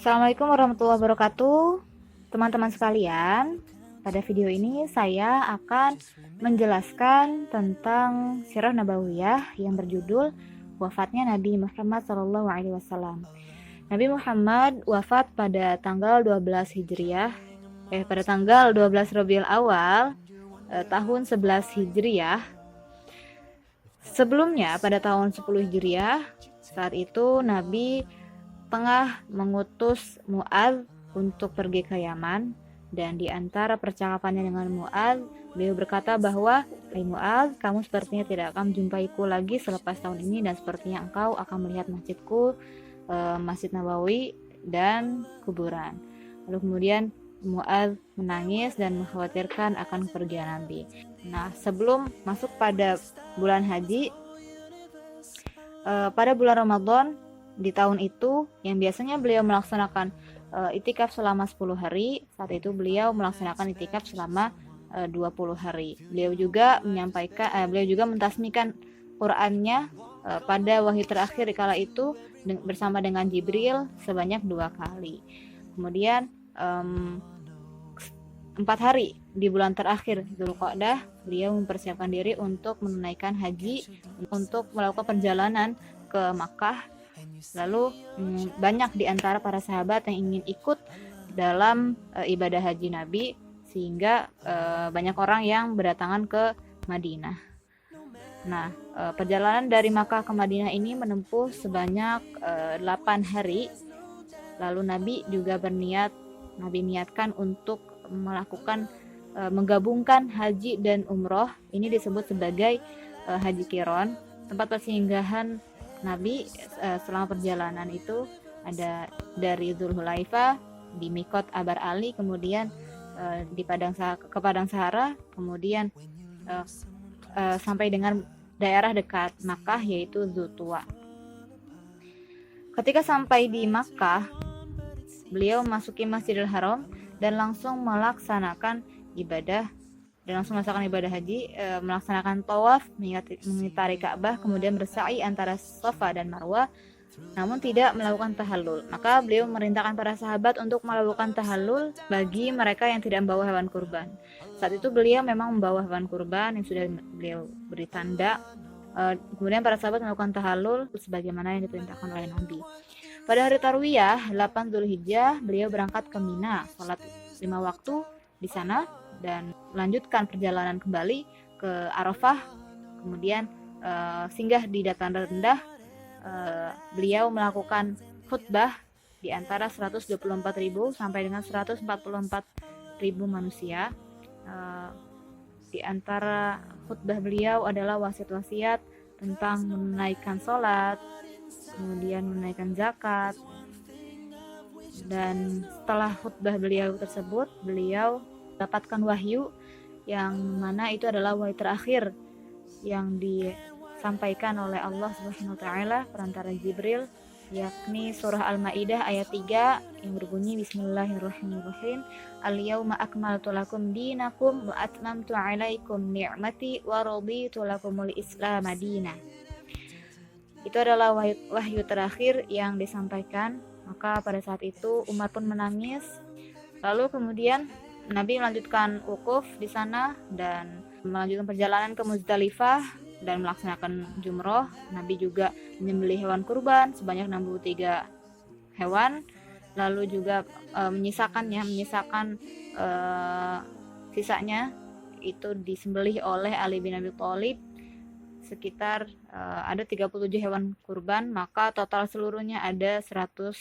Assalamualaikum warahmatullahi wabarakatuh. Teman-teman sekalian, pada video ini saya akan menjelaskan tentang sirah nabawiyah yang berjudul wafatnya Nabi Muhammad SAW. Nabi Muhammad wafat pada tanggal 12 Hijriah, pada tanggal 12 Rabiul Awal tahun 11 Hijriah. Sebelumnya pada tahun 10 Hijriah, saat itu Nabi tengah mengutus Mu'adz untuk pergi ke Yaman, dan di antara percakapannya dengan Mu'adz, beliau berkata bahwa, "Hai Mu'adz, kamu sepertinya tidak akan menjumpaiku lagi selepas tahun ini, dan sepertinya engkau akan melihat masjidku, Masjid Nabawi, dan kuburan." Lalu kemudian Mu'adz menangis dan mengkhawatirkan akan kepergian Nabi. Nah, sebelum masuk pada bulan haji, pada bulan Ramadan di tahun itu, yang biasanya beliau melaksanakan itikaf selama 10 hari, saat itu beliau melaksanakan itikaf selama 20 hari. Beliau juga mentasmikan Qur'annya pada wahyu terakhir kala itu bersama dengan Jibril sebanyak 2 kali. Kemudian 4 hari di bulan terakhir Dzulqa'dah, beliau mempersiapkan diri untuk menunaikan haji, untuk melakukan perjalanan ke Makkah. Lalu banyak di antara para sahabat yang ingin ikut dalam ibadah haji Nabi, sehingga banyak orang yang berdatangan ke Madinah. Nah, perjalanan dari Makkah ke Madinah ini menempuh sebanyak 8 hari. Lalu Nabi niatkan untuk melakukan menggabungkan haji dan umroh. Ini disebut sebagai haji Qiron. Tempat persinggahan Nabi selama perjalanan itu ada dari Dzulhulaifah, di Mikot Abar Ali, kemudian ke Padang Sahara, kemudian sampai dengan daerah dekat Makkah, yaitu Dzultuwa. Ketika sampai di Makkah, beliau memasuki Masjidil Haram dan langsung melaksanakan ibadah haji, melaksanakan tawaf, mengitari Ka'bah, kemudian bersa'i antara Safa dan Marwah, namun tidak melakukan tahallul. Maka beliau memerintahkan para sahabat untuk melakukan tahallul bagi mereka yang tidak membawa hewan kurban. Saat itu beliau memang membawa hewan kurban yang sudah beliau beri tanda. Kemudian para sahabat melakukan tahallul sebagaimana yang diperintahkan oleh Nabi. Pada hari Tarwiyah 8 Dzulhijjah, beliau berangkat ke Mina, salat 5 waktu di sana, dan melanjutkan perjalanan kembali ke Arafah. Kemudian singgah di dataran rendah. Beliau melakukan khutbah di antara 124.000 sampai dengan 144.000 manusia. Di antara khutbah beliau adalah wasiat-wasiat tentang menunaikan sholat, kemudian menunaikan zakat. Dan setelah khutbah beliau tersebut, beliau dapatkan wahyu yang mana itu adalah wahyu terakhir yang disampaikan oleh Allah Subhanahu wa taala perantara Jibril, yakni surah Al-Maidah ayat 3 yang berbunyi, Bismillahirrahmanirrahim, Al-yauma akmaltu lakum dinakum wa atmamtu 'alaikum ni'mati wa raditu lakumul Islam madinah. Itu adalah wahyu terakhir yang disampaikan. Maka pada saat itu Umar pun menangis. Lalu kemudian Nabi melanjutkan wukuf di sana dan melanjutkan perjalanan ke Muzdalifah dan melaksanakan jumroh. Nabi juga menyembelih hewan kurban sebanyak 63 hewan. Lalu juga menyisakan sisanya itu disembelih oleh Ali bin Abi Thalib, sekitar ada 37 hewan kurban, maka total seluruhnya ada 100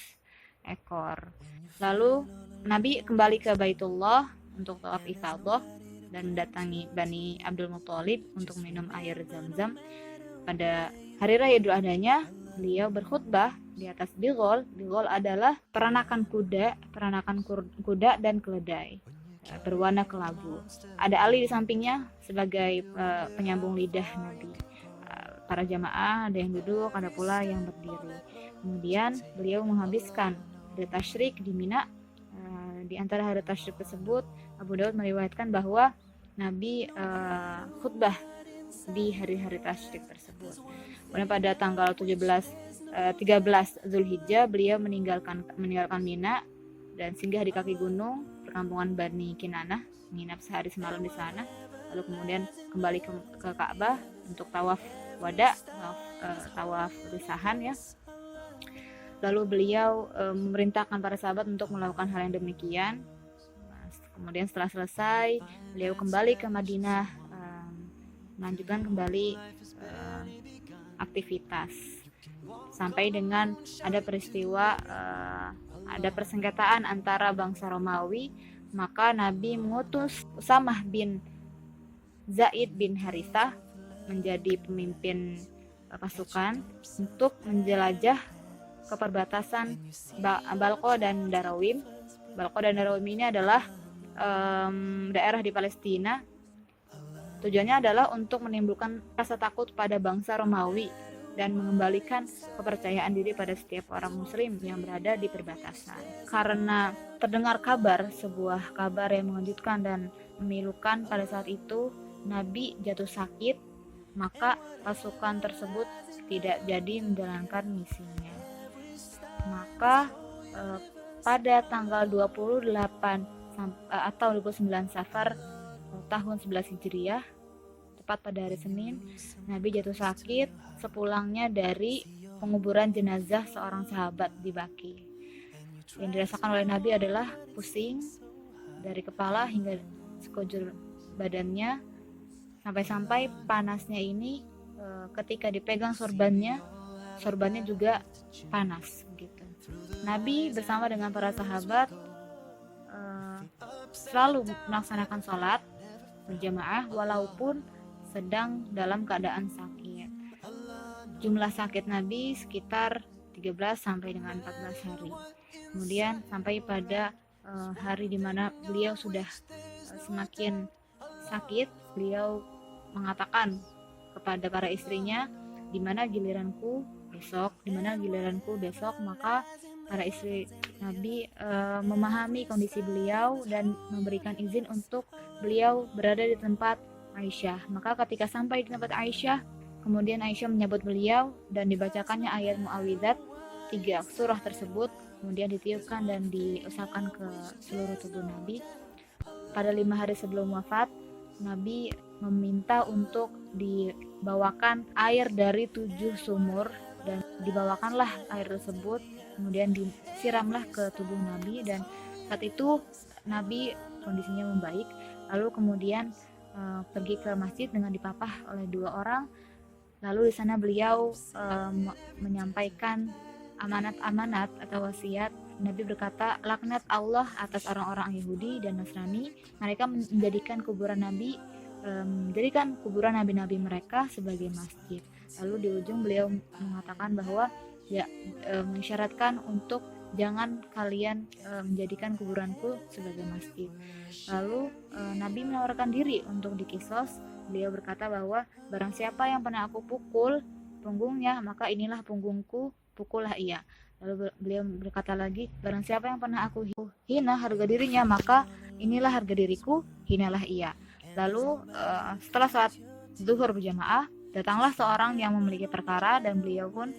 ekor. Lalu Nabi kembali ke Baitullah untuk tawaf ifadah dan mendatangi Bani Abdul Muthalib untuk minum air Zam-Zam. Pada hari raya Idul Adhanya, beliau berkhutbah di atas bigol. Bigol adalah peranakan kuda dan keledai berwarna kelabu. Ada Ali di sampingnya sebagai penyambung lidah Nabi. Para jamaah ada yang duduk, ada pula yang berdiri. Kemudian beliau menghabiskan hari tasyrik di Mina. Di antara hari tasyrik tersebut, Abu Daud meriwayatkan bahwa Nabi khutbah di hari-hari tasyrik tersebut. Kemudian pada tanggal 17 13 Zulhijjah beliau meninggalkan Mina dan singgah di kaki gunung perkampungan Bani Kinanah, menginap sehari semalam di sana. Lalu kemudian kembali ke Ka'bah untuk tawaf wada, tawaf risahan ya. Lalu beliau memerintahkan para sahabat untuk melakukan hal yang demikian. Kemudian setelah selesai, beliau kembali ke Madinah, melanjutkan kembali aktivitas sampai dengan ada peristiwa, ada persengketaan antara bangsa Romawi, maka Nabi mengutus Usamah bin Zaid bin Harithah menjadi pemimpin pasukan untuk menjelajah ke perbatasan Balqa dan Darawim. Balqa dan Darawim ini adalah daerah di Palestina. Tujuannya adalah untuk menimbulkan rasa takut pada bangsa Romawi dan mengembalikan kepercayaan diri pada setiap orang muslim yang berada di perbatasan. Karena terdengar sebuah kabar yang mengejutkan dan memilukan pada saat itu, Nabi jatuh sakit, maka pasukan tersebut tidak jadi menjalankan misinya. Maka pada tanggal 28 atau 29 Safar tahun 11 Hijriah, tepat pada hari Senin, Nabi jatuh sakit sepulangnya dari penguburan jenazah seorang sahabat di Baqi. Yang dirasakan oleh Nabi adalah pusing dari kepala hingga sekujur badannya, sampai-sampai panasnya ini ketika dipegang sorbannya juga panas gitu. Nabi bersama dengan para sahabat selalu melaksanakan sholat berjamaah walaupun sedang dalam keadaan sakit. Jumlah sakit Nabi sekitar 13 sampai dengan 14 hari. Kemudian sampai pada hari di mana beliau sudah semakin sakit, beliau mengatakan kepada para istrinya, di mana giliranku besok, maka para istri Nabi memahami kondisi beliau dan memberikan izin untuk beliau berada di tempat Aisyah. Maka ketika sampai di tempat Aisyah, kemudian Aisyah menyebut beliau dan dibacakannya ayat Mu'awwidzat 3 surah tersebut, kemudian ditiupkan dan diusapkan ke seluruh tubuh Nabi. Pada 5 hari sebelum wafat, Nabi meminta untuk dibawakan air dari 7 sumur dan dibawakanlah air tersebut, kemudian disiramlah ke tubuh Nabi, dan saat itu Nabi kondisinya membaik. Lalu kemudian pergi ke masjid dengan dipapah oleh 2 orang. Lalu di sana beliau menyampaikan amanat-amanat atau wasiat. Nabi berkata, laknat Allah atas orang-orang Yahudi dan Nasrani. Mereka menjadikan kuburan nabi-nabi mereka sebagai masjid. Lalu di ujung beliau mengatakan bahwa mengisyaratkan untuk jangan kalian menjadikan kuburanku sebagai masjid. Lalu Nabi menawarkan diri untuk dikisos. Beliau berkata bahwa barang siapa yang pernah aku pukul punggungnya, maka inilah punggungku, pukullah ia. Lalu beliau berkata lagi, barang siapa yang pernah aku hina harga dirinya, maka inilah harga diriku, hinalah ia. Lalu setelah saat zuhur berjamaah, datanglah seorang yang memiliki perkara dan beliau pun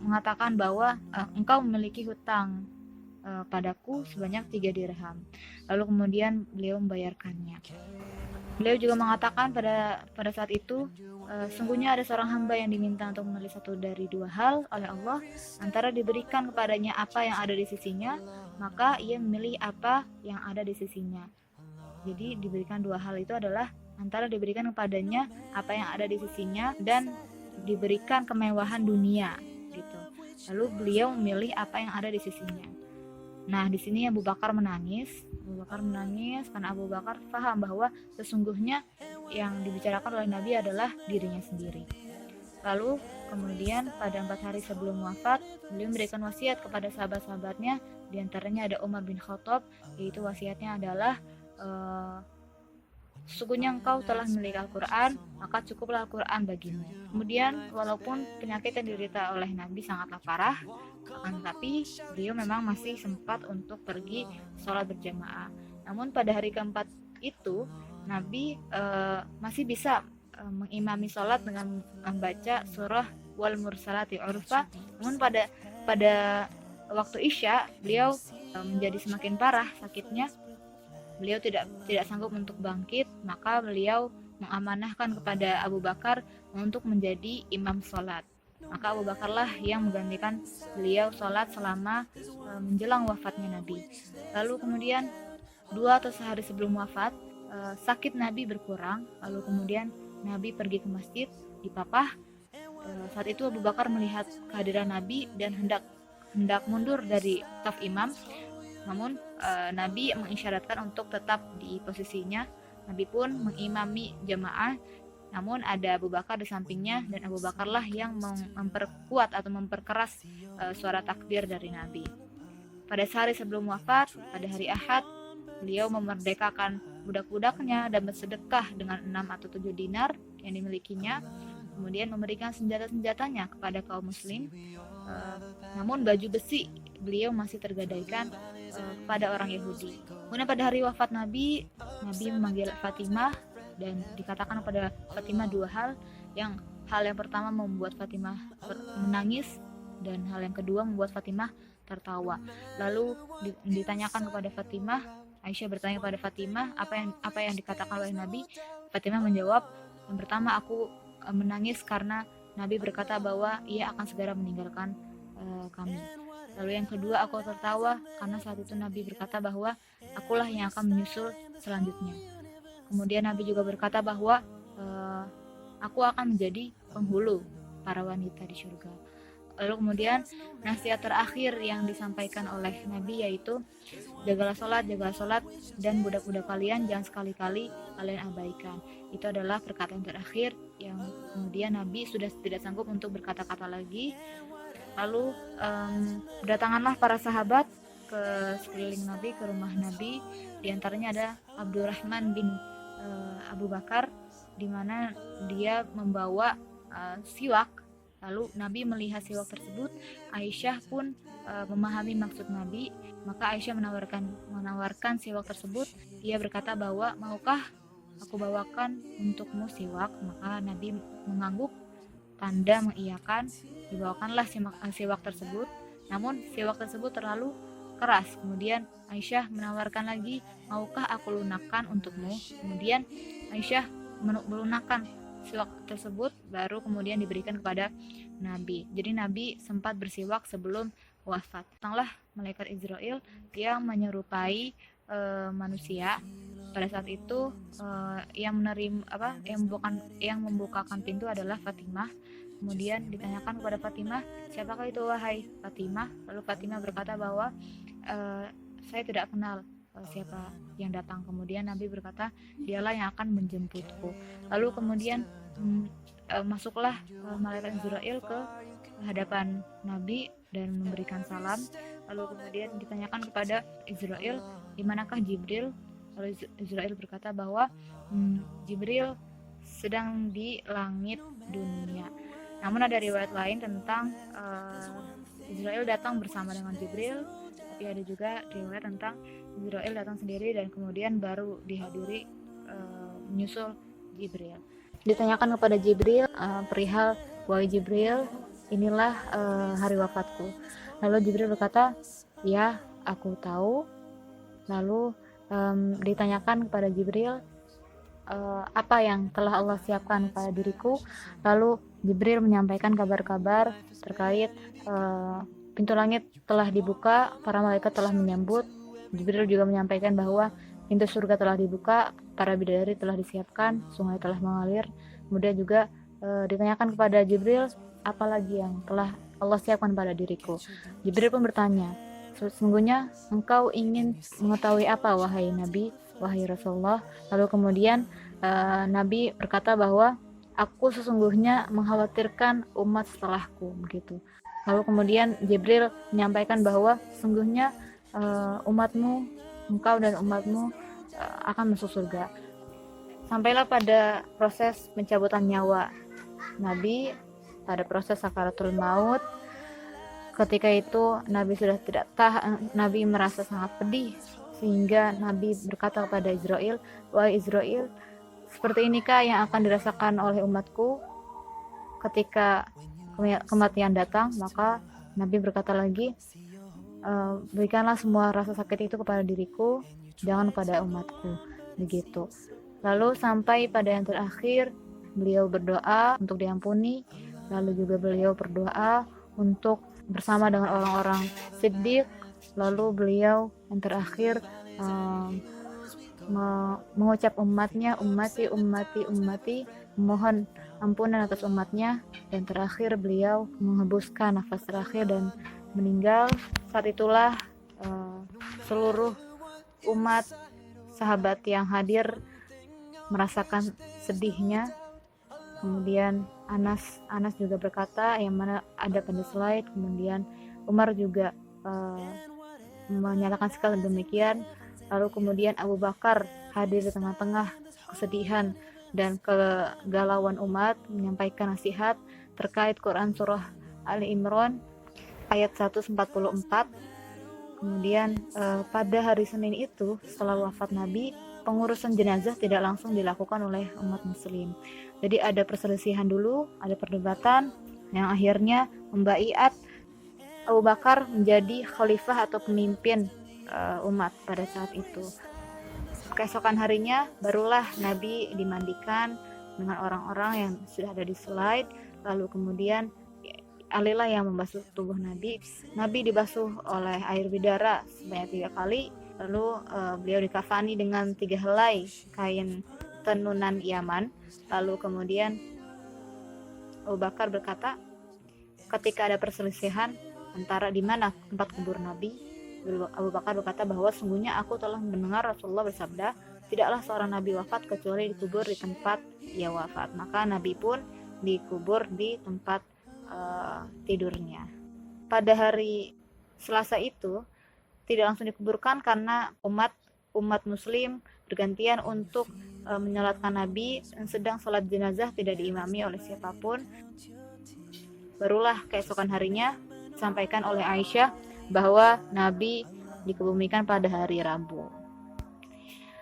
mengatakan bahwa engkau memiliki hutang padaku sebanyak 3 dirham. Lalu kemudian beliau membayarkannya. Beliau juga mengatakan pada saat itu, sungguhnya ada seorang hamba yang diminta untuk menulis satu dari 2 hal oleh Allah, antara diberikan kepadanya apa yang ada di sisinya, maka ia memilih apa yang ada di sisinya. Jadi diberikan 2 hal itu adalah antara diberikan kepadanya apa yang ada di sisinya dan diberikan kemewahan dunia gitu. Lalu beliau memilih apa yang ada di sisinya. Nah, di sini Abu Bakar menangis karena Abu Bakar paham bahwa sesungguhnya yang dibicarakan oleh Nabi adalah dirinya sendiri. Lalu kemudian pada 4 hari sebelum wafat, beliau memberikan wasiat kepada sahabat-sahabatnya, di antaranya ada Umar bin Khattab, yaitu wasiatnya adalah sesungguhnya engkau telah memiliki Al-Quran, maka cukuplah Al-Quran bagimu. Kemudian walaupun penyakit yang diderita oleh Nabi sangatlah parah, akan tetapi beliau memang masih sempat untuk pergi sholat berjamaah. Namun pada hari keempat itu Nabi masih bisa mengimami sholat dengan membaca surah wal mursalati urfa. Namun pada waktu Isya beliau menjadi semakin parah sakitnya. Beliau tidak sanggup untuk bangkit, maka beliau mengamanahkan kepada Abu Bakar untuk menjadi imam sholat. Maka Abu Bakarlah yang menggantikan beliau sholat selama menjelang wafatnya Nabi. Lalu kemudian 2 atau sehari sebelum wafat, sakit Nabi berkurang. Lalu kemudian Nabi pergi ke masjid dipapah. Saat itu Abu Bakar melihat kehadiran Nabi dan hendak mundur dari saf imam. Namun Nabi mengisyaratkan untuk tetap di posisinya. Nabi pun mengimami jamaah. Namun ada Abu Bakar di sampingnya, dan Abu Bakarlah yang memperkuat atau memperkeras suara takbir dari Nabi. Pada sehari sebelum wafat, pada hari Ahad, beliau memerdekakan budak-budaknya dan bersedekah dengan 6 atau 7 dinar yang dimilikinya. Kemudian memberikan senjata-senjatanya kepada kaum muslim. Namun baju besi beliau masih tergadaikan kepada orang Yahudi. Kemudian pada hari wafat Nabi memanggil Fatimah dan dikatakan kepada Fatimah 2 hal. Hal yang pertama membuat Fatimah menangis, dan hal yang kedua membuat Fatimah tertawa. Lalu ditanyakan kepada Fatimah, Aisyah bertanya kepada Fatimah, apa yang dikatakan oleh Nabi? Fatimah menjawab, yang pertama aku menangis karena Nabi berkata bahwa ia akan segera meninggalkan kami. Lalu yang kedua, aku tertawa karena saat itu Nabi berkata bahwa akulah yang akan menyusul selanjutnya. Kemudian Nabi juga berkata bahwa aku akan menjadi penghulu para wanita di surga. Lalu kemudian nasihat terakhir yang disampaikan oleh Nabi yaitu jagalah sholat, dan budak-budak kalian jangan sekali-kali kalian abaikan. Itu adalah perkataan terakhir yang kemudian Nabi sudah tidak sanggup untuk berkata-kata lagi. Lalu berdatanganlah para sahabat ke sekeliling Nabi, ke rumah Nabi. Di antaranya ada Abdurrahman bin Abu Bakar, di mana dia membawa siwak. Lalu Nabi melihat siwak tersebut. Aisyah pun memahami maksud Nabi, maka Aisyah menawarkan siwak tersebut. Dia berkata bahwa maukah aku bawakan untukmu siwak? Maka Nabi mengangguk tanda mengiyakan. Dibawakanlah siwak tersebut. Namun siwak tersebut terlalu keras. Kemudian Aisyah menawarkan lagi, maukah aku lunakkan untukmu? Kemudian Aisyah melunakkan siwak tersebut, baru kemudian diberikan kepada Nabi. Jadi Nabi sempat bersiwak sebelum wafat. Datanglah malaikat Israel yang menyerupai manusia. Pada saat itu yang membukakan pintu adalah Fatimah. Kemudian ditanyakan kepada Fatimah, siapakah itu wahai Fatimah? Lalu Fatimah berkata bahwa saya tidak kenal siapa yang datang. Kemudian Nabi berkata, dialah yang akan menjemputku. Lalu kemudian masuklah malaikat Israel ke hadapan Nabi dan memberikan salam. Lalu kemudian ditanyakan kepada Israel, di manakah Jibril? Lalu Israel berkata bahwa Jibril sedang di langit dunia. Namun ada riwayat lain tentang Israel datang bersama dengan Jibril, tapi ada juga riwayat tentang Israel datang sendiri dan kemudian baru dihadiri menyusul Jibril. Ditanyakan kepada Jibril perihal, wahai Jibril, inilah hari wafatku. Lalu Jibril berkata, ya aku tahu. Lalu ditanyakan kepada Jibril, apa yang telah Allah siapkan pada diriku. Lalu Jibril menyampaikan kabar-kabar terkait pintu langit telah dibuka, para malaikat telah menyambut. Jibril juga menyampaikan bahwa pintu surga telah dibuka, para bidadari telah disiapkan, sungai telah mengalir. Kemudian juga ditanyakan kepada Jibril, apalagi yang telah Allah siapkan pada diriku. Jibril pun bertanya, sesungguhnya engkau ingin mengetahui apa wahai Nabi, wahai Rasulullah? Lalu kemudian Nabi berkata bahwa aku sesungguhnya mengkhawatirkan umat setelahku, begitu. Lalu kemudian Jibril menyampaikan bahwa sesungguhnya umatmu, engkau dan umatmu akan masuk surga. Sampailah pada proses pencabutan nyawa Nabi, pada proses sakaratul maut. Ketika itu Nabi sudah tidak tahan, Nabi merasa sangat pedih, sehingga Nabi berkata kepada Israel, wahai Israel, seperti inikah yang akan dirasakan oleh umatku ketika kematian datang, maka Nabi berkata lagi, berikanlah semua rasa sakit itu kepada diriku, jangan pada umatku. Begitu. Lalu sampai pada yang terakhir, beliau berdoa untuk diampuni, lalu juga beliau berdoa untuk bersama dengan orang-orang siddiq, lalu beliau yang terakhir mengucap umatnya, ummati, mohon ampunan atas umatnya, dan terakhir beliau menghembuskan nafas terakhir dan meninggal. Saat itulah seluruh umat sahabat yang hadir merasakan sedihnya. Kemudian Anas juga berkata, yang mana ada pada slide, kemudian Umar juga menyatakan sekali demikian. Lalu kemudian Abu Bakar hadir di tengah-tengah kesedihan dan kegalauan umat, menyampaikan nasihat terkait Quran surah Ali Imran ayat 144. Kemudian pada hari Senin itu, setelah wafat Nabi, pengurusan jenazah tidak langsung dilakukan oleh umat muslim. Jadi ada perselisihan dulu, ada perdebatan yang akhirnya membaiat Abu Bakar menjadi khalifah atau pemimpin umat pada saat itu. Keesokan harinya barulah Nabi dimandikan dengan orang-orang yang sudah ada di slide. Lalu kemudian Alilah yang membasuh tubuh Nabi. Nabi dibasuh oleh air bidara sebanyak 3 kali. Lalu beliau dikafani dengan 3 helai kain tenunan Yaman. Lalu kemudian Abu Bakar berkata, ketika ada perselisihan antara di mana tempat kubur Nabi, Abu Bakar berkata bahwa sungguhnya aku telah mendengar Rasulullah bersabda, tidaklah seorang Nabi wafat kecuali dikubur di tempat ia wafat. Maka Nabi pun dikubur di tempat tidurnya. Pada hari Selasa itu tidak langsung dikuburkan karena umat muslim bergantian untuk menyolatkan Nabi, dan sedang sholat jenazah tidak diimami oleh siapapun. Barulah keesokan harinya disampaikan oleh Aisyah bahwa Nabi dikebumikan pada hari Rabu.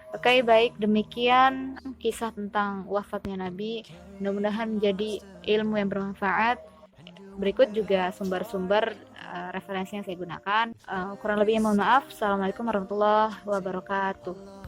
Oke, baik, demikian kisah tentang wafatnya Nabi. Mudah-mudahan menjadi ilmu yang bermanfaat. Berikut juga sumber-sumber referensi yang saya gunakan. Kurang lebihnya mohon maaf. Assalamualaikum warahmatullahi wabarakatuh.